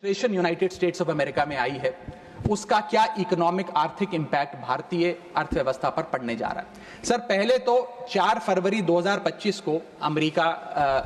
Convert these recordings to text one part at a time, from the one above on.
Administration United states of America में आई है, उसका क्या इकोनॉमिक आर्थिक इंपैक्ट भारतीय अर्थव्यवस्था पर पड़ने जा रहा है। सर, पहले तो 4 फरवरी 2025 को अमेरिका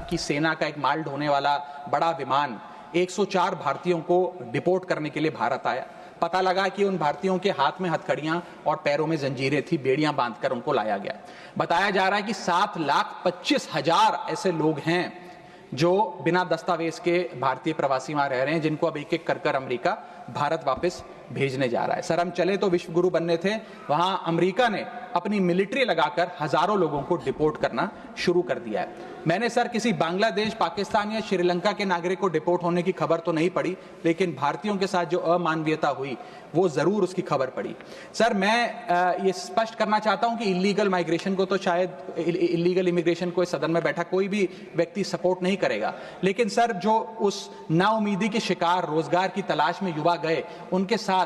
की सेना का एक माल ढोने वाला बड़ा विमान 104 भारतीयों को डिपोर्ट करने के लिए भारत आया। पता लगा कि उन भारतीयों के हाथ में हथकड़ियां और पैरों में जंजीरें थी, बेड़ियां बांधकर उनको लाया गया। बताया जा रहा है कि 7,25,000 ऐसे लोग हैं जो बिना दस्तावेज के भारतीय प्रवासी वहां रह रहे हैं, जिनको अब एक एक कर अमेरिका भारत वापस भेजने जा रहा है। सर, हम चले तो विश्व गुरु बनने थे, वहां अमेरिका ने अपनी मिलिट्री लगाकर हजारों लोगों को डिपोर्ट करना शुरू कर दिया है। मैंने सर किसी बांग्लादेश, पाकिस्तान या श्रीलंका के नागरिक को डिपोर्ट होने की खबर तो नहीं पड़ी, लेकिन भारतीयों के साथ जो अमानवीयता हुई वो जरूर उसकी खबर पड़ी। सर, मैं ये स्पष्ट करना चाहता हूं कि इलीगल माइग्रेशन को तो शायद इलीगल इमिग्रेशन को इस सदन में बैठा कोई भी व्यक्ति सपोर्ट नहीं करेगा, लेकिन सर जो उस नाउमीदी के शिकार रोजगार की तलाश में युवा गए, उनके साथ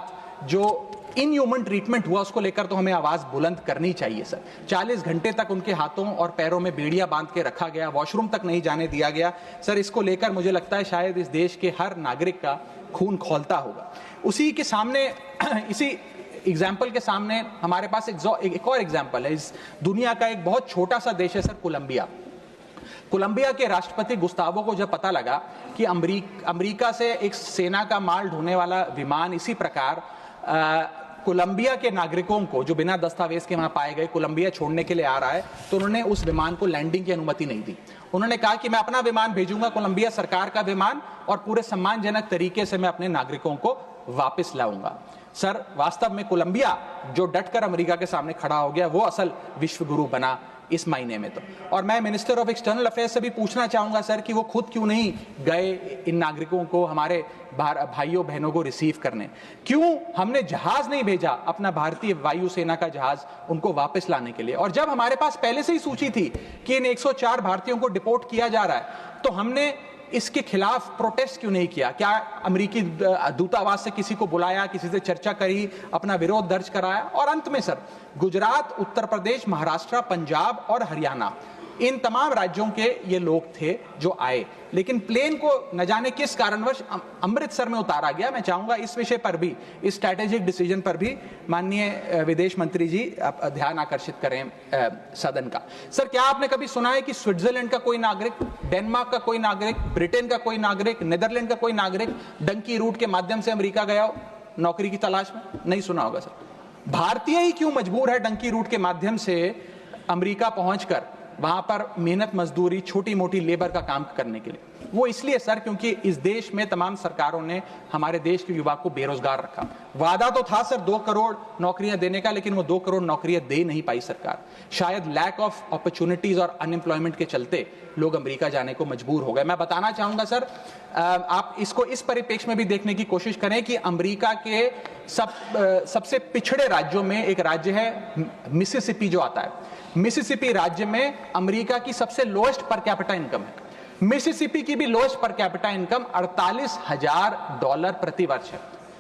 जो इनह्यूमन ट्रीटमेंट हुआ उसको लेकर तो हमें आवाज बुलंद करनी चाहिए। सर, 40 घंटे तक उनके हाथों और पैरों में बेड़ियां बांध के रखा गया, वॉशरूम तक नहीं जाने दिया गया। सर, इसको लेकर मुझे लगता है शायद इस देश के हर नागरिक का खून खौलता होगा। उसी के सामने इसी एग्जाम्पल के सामने हमारे पास एक और एग्जाम्पल है। इस दुनिया का एक बहुत छोटा सा देश है सर, कोलंबिया। कोलंबिया के राष्ट्रपति गुस्तावो को जब पता लगा कि अमेरिका से एक सेना का माल ढोने वाला विमान इसी प्रकार कोलंबिया के नागरिकों को जो बिना दस्तावेज के वहां पाए गए कोलंबिया छोड़ने के लिए आ रहा है, तो उन्होंने उस विमान को लैंडिंग की अनुमति नहीं दी। उन्होंने कहा कि मैं अपना विमान भेजूंगा, कोलंबिया सरकार का विमान, और पूरे सम्मानजनक तरीके से मैं अपने नागरिकों को वापस लाऊंगा। सर, वास्तव में कोलंबिया जो डटकर अमेरिका के सामने खड़ा हो गया, वो असल विश्व गुरु बना इस महीने में। तो और मैं मिनिस्टर ऑफ एक्सटर्नल अफेयर्स से भी पूछना चाहूंगा सर कि वो खुद क्यों नहीं गए इन नागरिकों को, हमारे भाइयों बहनों को रिसीव करने। क्यों हमने जहाज नहीं भेजा, अपना भारतीय वायुसेना का जहाज, उनको वापस लाने के लिए। और जब हमारे पास पहले से ही सूची थी कि इन 104 भारतीयों को डिपोर्ट किया जा रहा है, तो हमने इसके खिलाफ प्रोटेस्ट क्यों नहीं किया? क्या अमेरिकी दूतावास से किसी को बुलाया, किसी से चर्चा करी, अपना विरोध दर्ज कराया? और अंत में सर, गुजरात, उत्तर प्रदेश, महाराष्ट्र, पंजाब और हरियाणा, इन तमाम राज्यों के ये लोग थे जो आए, लेकिन प्लेन को न जाने किस कारणवश अमृतसर में उतारा गया। मैं चाहूंगा इस विषय पर भी, इस स्ट्रैटेजिक डिसीजन पर भी माननीय विदेश मंत्री जी ध्यान आकर्षित करें सदन का। सर, क्या आपने कभी सुना है कि स्विट्जरलैंड का कोई नागरिक, डेनमार्क का कोई नागरिक, ब्रिटेन का कोई नागरिक, नीदरलैंड का कोई नागरिक डंकी रूट के माध्यम से अमेरिका गया हो नौकरी की तलाश में? नहीं सुना होगा सर। भारतीय ही क्यों मजबूर है डंकी रूट के माध्यम से अमेरिका पहुंचकर वहां पर मेहनत मजदूरी, छोटी मोटी लेबर का काम करने के लिए? वो इसलिए सर क्योंकि इस देश में तमाम सरकारों ने हमारे देश के युवा को बेरोजगार रखा। वादा तो था सर 2 करोड़ नौकरियां देने का, लेकिन वो 2 करोड़ नौकरियां दे नहीं पाई सरकार। शायद लैक ऑफ अपॉर्चुनिटीज और अनएम्प्लॉयमेंट के चलते लोग अमेरिका जाने को मजबूर हो गए। मैं बताना चाहूंगा सर, आप इसको इस परिप्रेक्ष्य में भी देखने की कोशिश करें कि अमेरिका के सबसे पिछड़े राज्यों में एक राज्य है मिसिसिपी जो आता है। मिसिसिपी राज्य में अमेरिका की सबसे लोएस्ट पर कैपिटा इनकम है। मिसिसिपी की भी लोएस्ट पर कैपिटा इनकम $48,000 प्रति वर्ष है।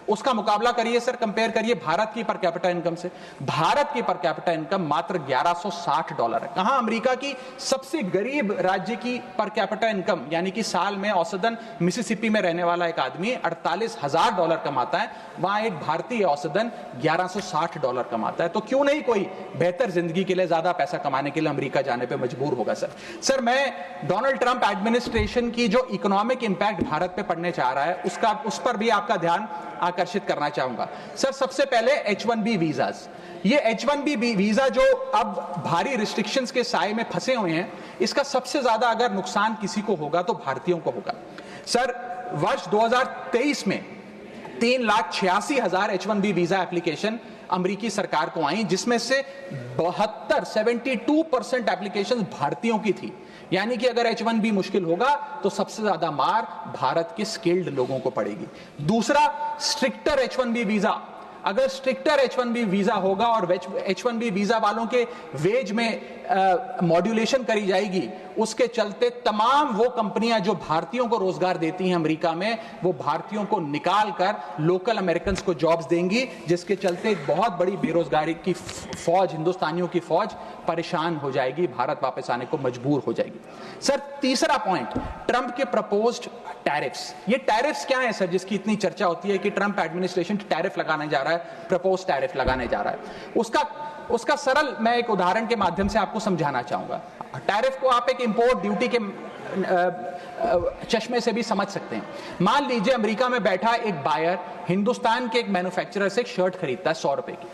उसका मुकाबला करिए सर, कंपेयर करिए भारत की पर कैपिटा इनकम से। भारत की पर कैपिटा इनकम मात्र $1160 है। कहां अमेरिका की सबसे गरीब राज्य की पर कैपिटा इनकम, यानी कि साल में औसतन मिसिसिपी में रहने वाला एक आदमी $48,000 कमाता है, वहां एक भारतीय औसतन $1160 कमाता है। तो क्यों नहीं कोई बेहतर जिंदगी के लिए, ज्यादा पैसा कमाने के लिए अमेरिका जाने पर मजबूर होगा सर। सर, मैं डोनाल्ड ट्रंप एडमिनिस्ट्रेशन की जो इकोनॉमिक इंपैक्ट भारत पे पड़ने जा रहा है उस पर भी आपका ध्यान आकर्षित करना चाहूंगा। सर, सबसे पहले H1B वीजास। ये H1B वीजा जो अब भारी रिस्ट्रिक्शंस के साए में फंसे हुए हैं, इसका सबसे ज्यादा अगर नुकसान किसी को होगा तो भारतीयों को होगा। सर, वर्ष 2023 में 3,86,000 H1B वीजा एप्लीकेशन अमेरिकी सरकार को आई, जिसमें से 72% एप्लीकेशन भारतीयों की थी। यानी कि अगर H1B मुश्किल होगा तो सबसे ज्यादा मार भारत के स्किल्ड लोगों को पड़ेगी। दूसरा, स्ट्रिक्टर H1B वीजा। अगर स्ट्रिक्टर H1B वीजा होगा और H1B वीजा वालों के वेज में मॉड्यूलेशन करी जाएगी, उसके चलते तमाम वो कंपनियां जो भारतीयों को रोजगार देती हैं अमेरिका में, वो भारतीयों को निकाल कर लोकल अमेरिकन्स को जॉब्स देंगी, जिसके चलते एक बहुत बड़ी बेरोजगारी की फौज, हिंदुस्तानियों की फौज परेशान हो जाएगी, भारत वापस आने को मजबूर हो जाएगी। सर तीसरा पॉइंट, ट्रंप के प्रपोज्ड टैरिफ्स। ये टैरिफ्स क्या है सर जिसकी इतनी चर्चा होती है कि ट्रंप एडमिनिस्ट्रेशन टैरिफ लगाने जा रहा है, प्रपोज टैरिफ लगाने जा रहा है। उसका सरल मैं एक उदाहरण के माध्यम से आपको समझाना चाहूंगा। टैरिफ को आप एक इंपोर्ट ड्यूटी के चश्मे से भी समझ सकते हैं। मान लीजिए अमेरिका में बैठा एक बायर हिंदुस्तान के एक मैन्युफैक्चरर से एक शर्ट खरीदता है 100 रुपए की।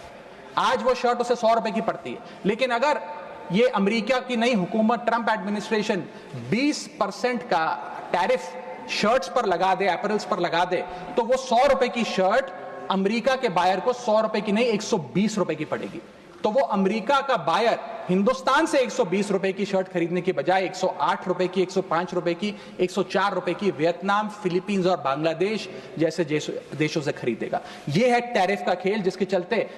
आज वो शर्ट उसे 100 रुपए की पड़ती है, लेकिन अगर ये अमेरिका की नई हुकूमत ट्रंप एडमिनिस्ट्रेशन 20% का टैरिफ शर्ट्स पर लगा दे, एपरल्स पर लगा दे, तो वो 100 रुपए की शर्ट अमेरिका के बायर को 100 रुपए की नहीं 120 रुपए की पड़ेगी। तो वो अमेरिका का बायर हिंदुस्तान से 120 रुपए की शर्ट खरीदने की बजाय 108 रुपए की, 105 रुपए की, 104 रुपए की वियतनाम, फिलीपींस और बांग्लादेश जैसे देशों से खरीदेगा। यह है टैरिफ का खेल, जिसके चलते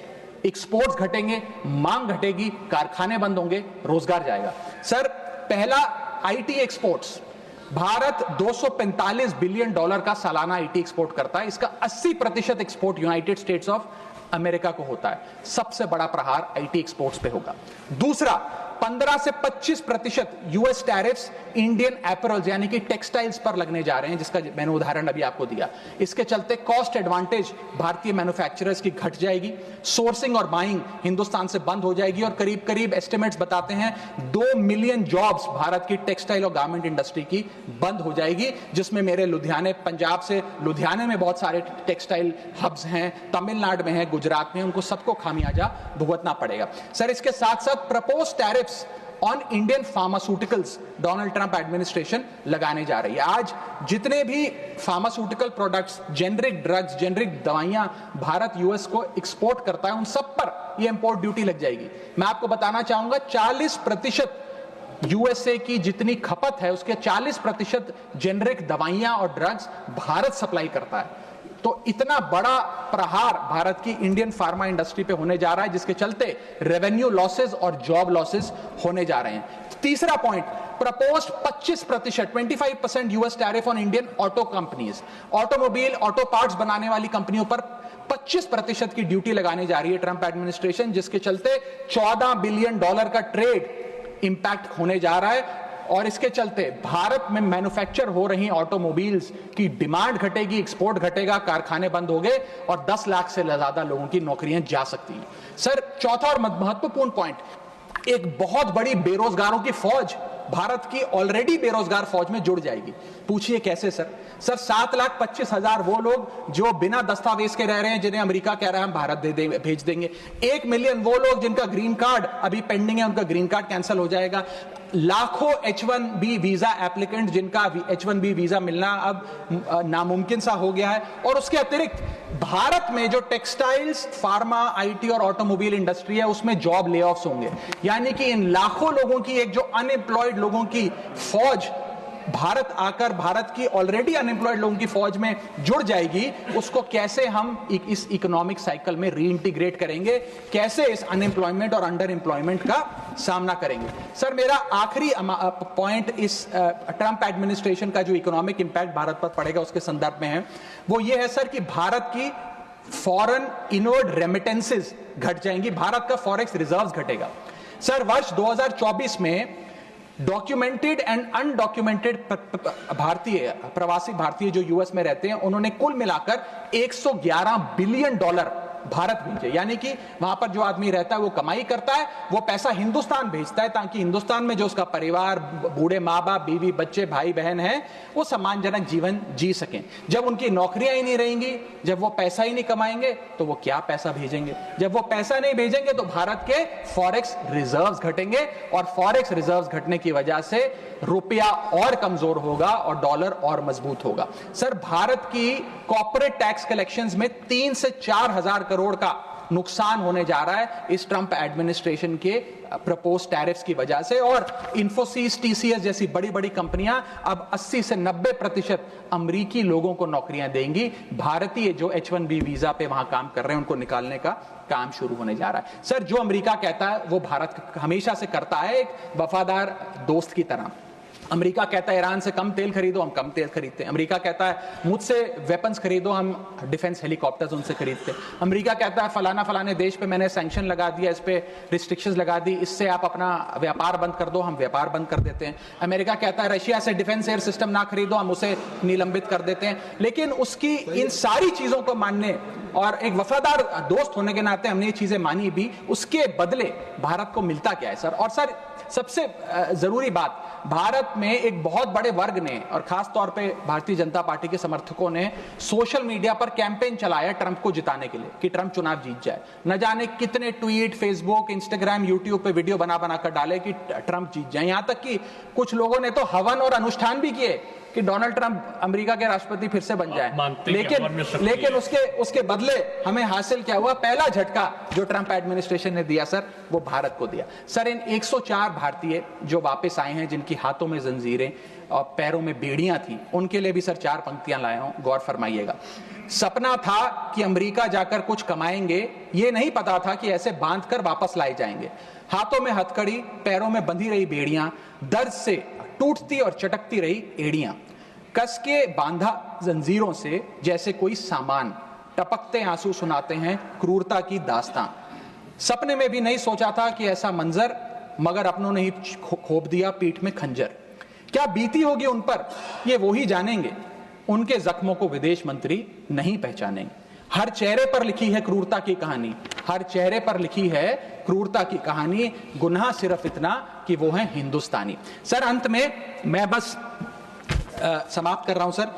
एक्सपोर्ट्स घटेंगे, मांग घटेगी, कारखाने बंद होंगे, रोजगार जाएगा। सर पहला IT exports, Bharat 245 billion dollar का सालाना आईटी एक्सपोर्ट करता है। इसका 80% export United states of America को होता है। सबसे बड़ा प्रहार आईटी एक्सपोर्ट्स पे होगा। दूसरा, 15 से 25% यूएस टैरिफ्स इंडियन एपरल्स यानी कि टेक्सटाइल्स पर लगने जा रहे हैं, जिसका मैंने उदाहरण अभी आपको दिया। इसके चलते कॉस्ट एडवांटेज भारतीय मैन्युफैक्चरर्स की घट जाएगी, सोर्सिंग और बाइंग हिंदुस्तान से बंद हो जाएगी और करीब करीब एस्टिमेट्स बताते हैं 2 मिलियन जॉब्स भारत की टेक्सटाइल और गारमेंट इंडस्ट्री की बंद हो जाएगी, जिसमें मेरे लुधियाने, पंजाब से लुधियाने में बहुत सारे टेक्सटाइल हब्स हैं, तमिलनाडु में है, गुजरात में, उनको सबको खामियाजा भुगतना पड़ेगा। सर इसके साथ साथ propose tariffs on Indian pharmaceuticals Donald Trump administration लगाने जा रही है। आज जितने भी pharmaceutical products, generic drugs, generic दवाइयां भारत यूएस को एक्सपोर्ट करता है, उन सब पर यह इंपोर्ट ड्यूटी लग जाएगी। मैं आपको बताना चाहूंगा 40% यूएसए की जितनी खपत है उसके 40% जेनरिक दवाइयां और ड्रग्स भारत सप्लाई करता है। तो इतना बड़ा प्रहार भारत की इंडियन फार्मा इंडस्ट्री पे होने जा रहा है, जिसके चलते रेवेन्यू लॉसेस और जॉब लॉसेस होने जा रहे हैं। तीसरा point, proposed 25% US tariff on Indian auto companies. Automobile, auto parts बनाने वाली कंपनियों पर 25% की ड्यूटी लगाने जा रही है ट्रंप एडमिनिस्ट्रेशन, जिसके चलते $14 बिलियन का ट्रेड इंपैक्ट होने जा रहा है। और इसके चलते भारत में मैन्युफैक्चर हो रही ऑटोमोबाइल्स की डिमांड घटेगी, एक्सपोर्ट घटेगा, कारखाने बंद हो गए और 10 लाख से ज्यादा लोगों की नौकरियां जा सकती हैं। सर चौथा और महत्वपूर्ण पॉइंट, एक बहुत बड़ी बेरोजगारों की फौज भारत की ऑलरेडी बेरोजगार फौज में जुड़ जाएगी। पूछिए कैसे सर? सर 7,25,000 वो लोग जो बिना दस्तावेज के रह रहे हैं, जिन्हें अमेरिका कह रहा है हम भारत भेज देंगे। 1 मिलियन वो लोग जिनका ग्रीन कार्ड अभी पेंडिंग है, उनका ग्रीन कार्ड कैंसिल हो जाएगा। लाखों H1B वीजा एप्लीकेंट जिनका H1B वीजा मिलना अब नामुमकिन सा हो गया है। और उसके अतिरिक्त भारत में जो टेक्सटाइल्स, फार्मा, आईटी और ऑटोमोबाइल इंडस्ट्री है, उसमें जॉब ले ऑफ्स होंगे। यानी कि इन लाखों लोगों की एक जो अनएम्प्लॉयड लोगों की फौज भारत आकर भारत की ऑलरेडी अनएम्प्लॉयड लोगों की फौज में जुड़ जाएगी, उसको कैसे हम इस इकोनॉमिक साइकिल में रीइंटीग्रेट करेंगे, कैसे इस अनएम्प्लॉयमेंट और अंडर एम्प्लॉयमेंट का सामना करेंगे। सर मेरा आखिरी पॉइंट इस ट्रंप एडमिनिस्ट्रेशन का जो इकोनॉमिक इंपैक्ट भारत पर पड़ेगा उसके संदर्भ में है, वो ये है सर कि भारत की फॉरेन इनवर्ड रेमिटेंसेस घट जाएंगी, भारत का फॉरेक्स रिजर्व्स घटेगा। सर वर्ष 2024 में डॉक्यूमेंटेड एंड अनडॉक्यूमेंटेड भारतीय, प्रवासी भारतीय जो यूएस में रहते हैं, उन्होंने कुल मिलाकर $111 बिलियन भारत भेजे। यानी कि वहां पर जो आदमी रहता है वो कमाई करता है, वो पैसा हिंदुस्तान भेजता है ताकि हिंदुस्तान में जो उसका परिवार, बूढ़े माँ बाप, बीवी, बच्चे, भाई बहन है, वो सम्मानजनक जीवन जी सकें। जब उनकी नौकरियां ही नहीं रहेंगी, जब वो पैसा ही नहीं कमाएंगे, तो वो क्या पैसा भेजेंगे? जब वो पैसा नहीं भेजेंगे तो भारत के फॉरेक्स रिजर्व्स घटेंगे और फॉरेक्स रिजर्व्स घटने की वजह से रुपया और कमजोर होगा और डॉलर और मजबूत होगा। सर भारत की कॉर्पोरेट टैक्स कलेक्शंस में 3 से 4 हजार करोड़ का नुकसान होने जा रहा है इस ट्रंप एडमिनिस्ट्रेशन के प्रपोज टैरिफ्स की वजह से। और इन्फोसिस, टीसीएस जैसी बड़ी बड़ी कंपनियां अब 80 से 90% अमेरिकी लोगों को नौकरियां देंगी। भारतीय जो H1B वीजा पे वहां काम कर रहे हैं उनको निकालने का काम शुरू होने जा रहा है। सर जो अमेरिका कहता है वो भारत हमेशा से करता है, एक वफादार दोस्त की तरह। अमेरिका कहता है ईरान से कम तेल खरीदो, हम कम तेल खरीदते हैं। अमेरिका कहता है मुझसे वेपन्स खरीदो, हम डिफेंस हेलीकॉप्टर्स उनसे खरीदते हैं। अमेरिका कहता है फलाना फलाने देश पे मैंने सैंक्शन लगा दिया, इस पे रिस्ट्रिक्शंस लगा दी, इससे आप अपना व्यापार बंद कर दो, हम व्यापार बंद कर देते हैं। अमेरिका कहता है रशिया से डिफेंस एयर सिस्टम ना खरीदो, हम उसे निलंबित कर देते हैं। लेकिन उसकी इन सारी चीजों को मानने और एक वफादार दोस्त होने के नाते हमने ये चीजें मानी भी, उसके बदले भारत को मिलता क्या है सर? और सर सबसे जरूरी बात, भारत में एक बहुत बड़े वर्ग ने और खास तौर पे भारतीय जनता पार्टी के समर्थकों ने सोशल मीडिया पर कैंपेन चलाया ट्रंप को जिताने के लिए कि ट्रंप चुनाव जीत जाए। न जाने कितने ट्वीट, फेसबुक, इंस्टाग्राम, यूट्यूब पे वीडियो बना बना कर डाले कि ट्रंप जीत जाए। यहां तक कि कुछ लोगों ने तो हवन और अनुष्ठान भी किए कि डोनाल्ड ट्रंप अमेरिका के राष्ट्रपति फिर से बन जाए। लेकिन उसके बदले हमें हासिल क्या हुआ? पहला झटका जो ट्रंप एडमिनिस्ट्रेशन ने दिया सर, वो भारत को दिया। सर इन 104 भारतीय जो वापस आए हैं, जिनकी हाथों में जंजीरें और पैरों में बेड़ियां थी, उनके लिए भी सर 4 पंक्तियां लाया हूं, गौर फरमाइएगा। सपना था कि अमेरिका जाकर कुछ कमाएंगे, ये नहीं पता था कि ऐसे बांध कर वापस लाए जाएंगे। हाथों में हथकड़ी, पैरों में बंधी रही बेड़ियां, दर्द से टूटती और चटकती रही एड़ियां, कस के बांधा जंजीरों से जैसे कोई सामान, टपकते आंसू सुनाते हैं क्रूरता की दास्तां। सपने में भी नहीं सोचा था कि ऐसा मंजर, मगर अपनों ने ही खोप दिया पीठ में खंजर। क्या बीती होगी उन पर, ये वो ही जानेंगे, उनके जख्मों को विदेश मंत्री नहीं पहचानेंगे। हर चेहरे पर लिखी है क्रूरता की कहानी, हर चेहरे पर लिखी है क्रूरता की कहानी, गुनाह सिर्फ इतना कि वो है हिंदुस्तानी। सर अंत में मैं बस समाप्त कर रहा हूं सर।